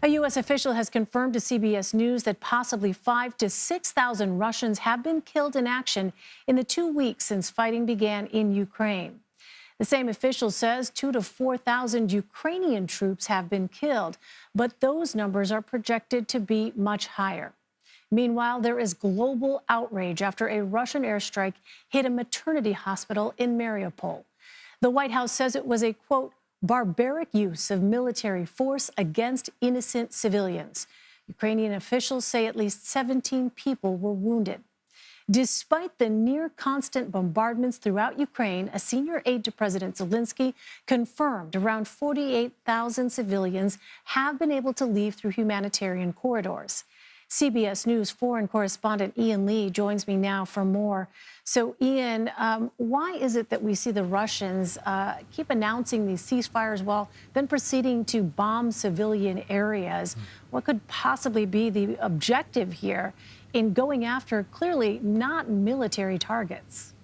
A U.S. official has confirmed to CBS News that possibly 5,000 to 6,000 Russians have been killed in action in the 2 weeks since fighting began in Ukraine. The same official says 2,000 to 4,000 Ukrainian troops have been killed, but those numbers are projected to be much higher. Meanwhile, there is global outrage after a Russian airstrike hit a maternity hospital in Mariupol. The White House says it was a, quote, barbaric use of military force against innocent civilians. Ukrainian officials say at least 17 people were wounded. Despite the near constant bombardments throughout Ukraine, a senior aide to President Zelensky confirmed around 48,000 civilians have been able to leave through humanitarian corridors. CBS News foreign correspondent Ian Lee joins me now for more. So, Ian, why is it that we see the Russians keep announcing these ceasefires while then proceeding to bomb civilian areas? What could possibly be the objective here in going after clearly not military targets?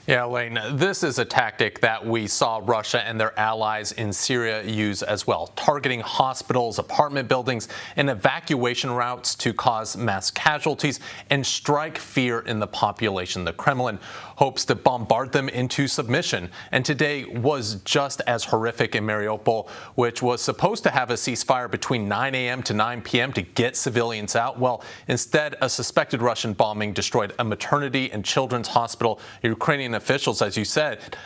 Yeah, Elaine, this is a tactic that we saw Russia and their allies in Syria use as well, targeting hospitals, apartment buildings, and evacuation routes to cause mass casualties and strike fear in the population. The Kremlin hopes to bombard them into submission. And today was just as horrific in Mariupol, which was supposed to have a ceasefire between 9 a.m. to 9 p.m. to get civilians out. Well, instead, a suspected Russian bombing destroyed a maternity and children's hospital. Ukrainian officials, as you said,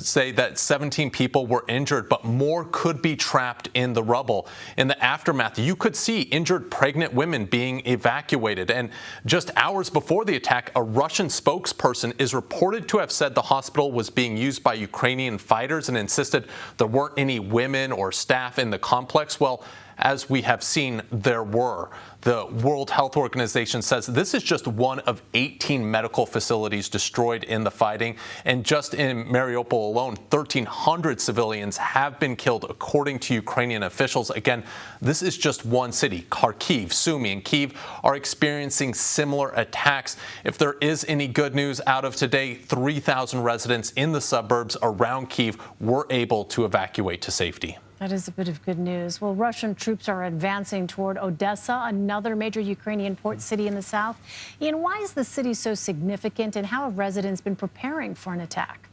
say that 17 people were injured, but more could be trapped in the rubble. In the aftermath, you could see injured pregnant women being evacuated. And just hours before the attack, a Russian spokesperson is reported to have said the hospital was being used by Ukrainian fighters and insisted there weren't any women or staff in the complex. Well, as we have seen, there were. The World Health Organization says this is just one of 18 medical facilities destroyed in the fighting. And just in Mariupol alone, 1,300 civilians have been killed, according to Ukrainian officials. Again, this is just one city. Kharkiv, Sumy, and Kyiv are experiencing similar attacks. If there is any good news out of today, 3,000 residents in the suburbs around Kyiv were able to evacuate to safety. That is a bit of good news. Well, Russian troops are advancing toward Odessa, another major Ukrainian port city in the south. Ian, why is the city so significant, and how have residents been preparing for an attack?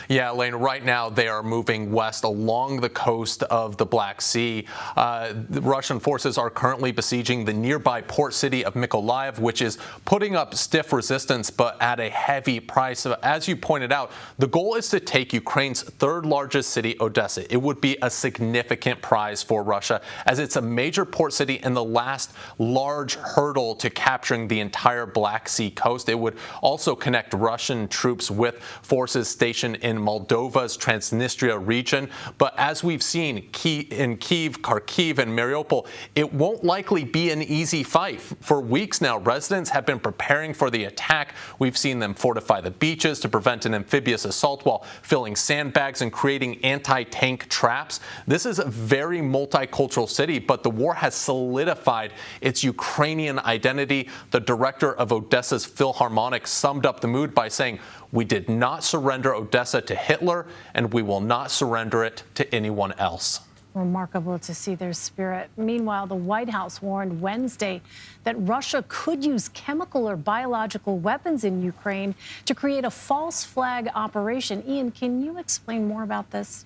Yeah, Elaine, right now they are moving west along the coast of the Black Sea. The Russian forces are currently besieging the nearby port city of Mykolaiv, which is putting up stiff resistance, but at a heavy price. So, as you pointed out, the goal is to take Ukraine's third largest city, Odessa. It would be a significant prize for Russia, as it's a major port city and the last large hurdle to capturing the entire Black Sea coast. It would also connect Russian troops with forces stationed in Moldova's Transnistria region. But as we've seen in Kyiv, Kharkiv, and Mariupol, it won't likely be an easy fight. For weeks now, residents have been preparing for the attack. We've seen them fortify the beaches to prevent an amphibious assault while filling sandbags and creating anti-tank traps. This is a very multicultural city, but the war has solidified its Ukrainian identity. The director of Odessa's Philharmonic summed up the mood by saying, "We did not surrender Odessa to Hitler, and we will not surrender it to anyone else." Remarkable to see their spirit. Meanwhile, the White House warned Wednesday that Russia could use chemical or biological weapons in Ukraine to create a false flag operation. Ian, can you explain more about this?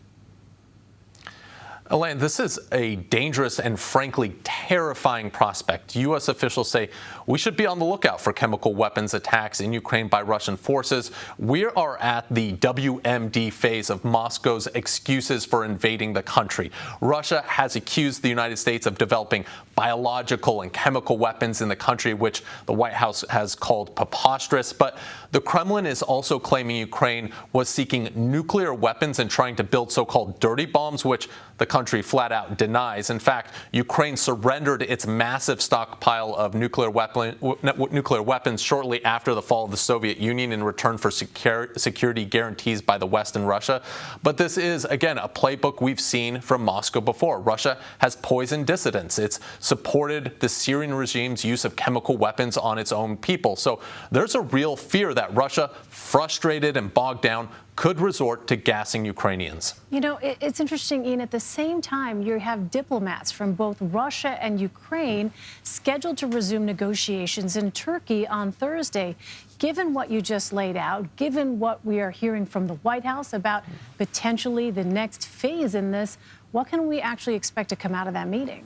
Elaine, this is a dangerous and frankly terrifying prospect. U.S. officials say we should be on the lookout for chemical weapons attacks in Ukraine by Russian forces. We are at the WMD phase of Moscow's excuses for invading the country. Russia has accused the United States of developing biological and chemical weapons in the country, which the White House has called preposterous. But the Kremlin is also claiming Ukraine was seeking nuclear weapons and trying to build so-called dirty bombs, which the country flat out denies. In fact, Ukraine surrendered its massive stockpile of nuclear weapons shortly after the fall of the Soviet Union in return for security guarantees by the West and Russia. But this is, again, a playbook we've seen from Moscow before. Russia has poisoned dissidents. It's supported the Syrian regime's use of chemical weapons on its own people. So there's a real fear that Russia, frustrated and bogged down, could resort to gassing Ukrainians. You know, it's interesting, Ian, at the same time, you have diplomats from both Russia and Ukraine scheduled to resume negotiations in Turkey on Thursday. Given what you just laid out, given what we are hearing from the White House about potentially the next phase in this, what can we actually expect to come out of that meeting?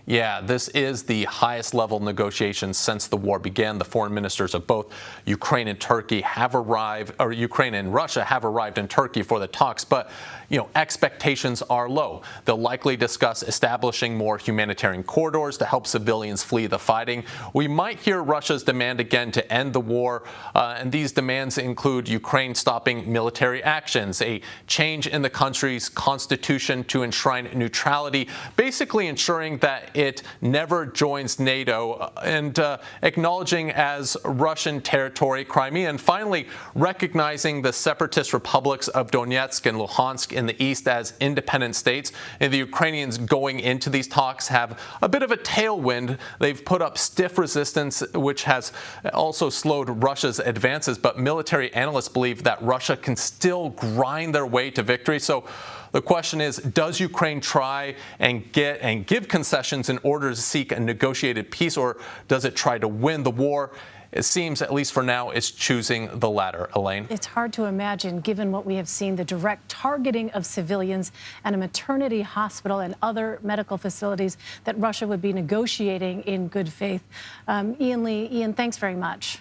Yeah, this is the highest level negotiations since the war began. The foreign ministers of both Ukraine and Turkey have arrived, or Ukraine and Russia have arrived in Turkey for the talks. But, expectations are low. They'll likely discuss establishing more humanitarian corridors to help civilians flee the fighting. We might hear Russia's demand again to end the war. And these demands include Ukraine stopping military actions, a change in the country's constitution to enshrine neutrality, basically ensuring that it never joins NATO, and acknowledging as Russian territory Crimea, and finally recognizing the separatist republics of Donetsk and Luhansk in the east as independent states. And the Ukrainians going into these talks have a bit of a tailwind. They've put up stiff resistance, which has also slowed Russia's advances, but military analysts believe that Russia can still grind their way to victory. So the question is, does Ukraine try and give concessions in order to seek a negotiated peace, or does it try to win the war? It seems, at least for now, it's choosing the latter. Elaine? It's hard to imagine, given what we have seen, the direct targeting of civilians and a maternity hospital and other medical facilities, that Russia would be negotiating in good faith. Ian Lee, Ian, thanks very much.